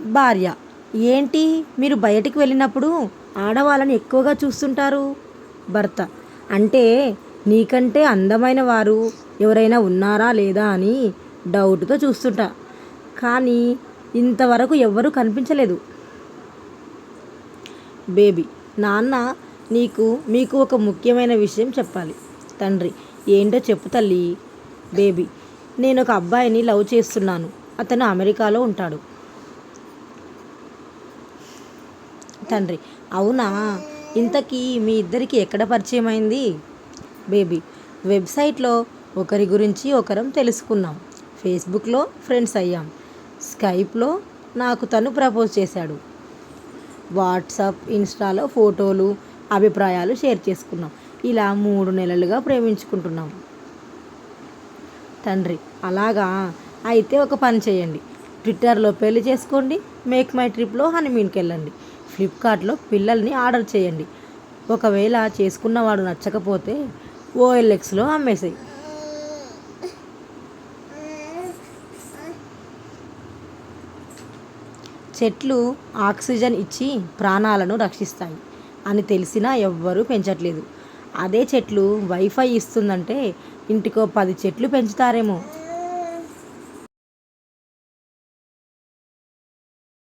భార్య: ఏంటి, మీరు బయటికి వెళ్ళినప్పుడు ఆడవాళ్ళని ఎక్కువగా చూస్తుంటారు? భర్త: అంటే నీకంటే అందమైన వారు ఎవరైనా ఉన్నారా లేదా అని డౌట్తో చూస్తుంటా, కానీ ఇంతవరకు ఎవ్వరూ కనిపించలేదు. బేబీ: నాన్న, మీకు ఒక ముఖ్యమైన విషయం చెప్పాలి. తండ్రి: ఏంటో చెప్పు తల్లి. బేబీ: నేను ఒక అబ్బాయిని లవ్ చేస్తున్నాను. అతను అమెరికాలో ఉంటాడు. తండ్రి: అవునా, ఇంతకీ మీ ఇద్దరికి ఎక్కడ పరిచయం అయింది? బేబీ: వెబ్సైట్లో ఒకరి గురించి ఒకరం తెలుసుకున్నాం, ఫేస్బుక్లో ఫ్రెండ్స్ అయ్యాం, స్కైప్లో నాకు తను ప్రపోజ్ చేశాడు, వాట్సాప్, ఇన్స్టాలో ఫోటోలు, అభిప్రాయాలు షేర్ చేసుకున్నాం. ఇలా 3 నెలలుగా ప్రేమించుకుంటున్నాం. తండ్రి: అలాగా, అయితే ఒక పని చేయండి, ట్విట్టర్లో పెళ్లి చేసుకోండి, మేక్ మై ట్రిప్లో హనీమూన్కి వెళ్ళండి, ఫ్లిప్కార్ట్లో పిల్లల్ని ఆర్డర్ చేయండి, ఒకవేళ చేసుకున్నవాడు నచ్చకపోతే ఓఎల్ఎక్స్లో అమ్మేసేయి. చెట్లు ఆక్సిజన్ ఇచ్చి ప్రాణాలను రక్షిస్తాయి అని తెలిసినా ఎవ్వరూ పెంచట్లేదు. అదే చెట్లు వైఫై ఇస్తుందంటే ఇంటికో 10 చెట్లు పెంచుతారేమో.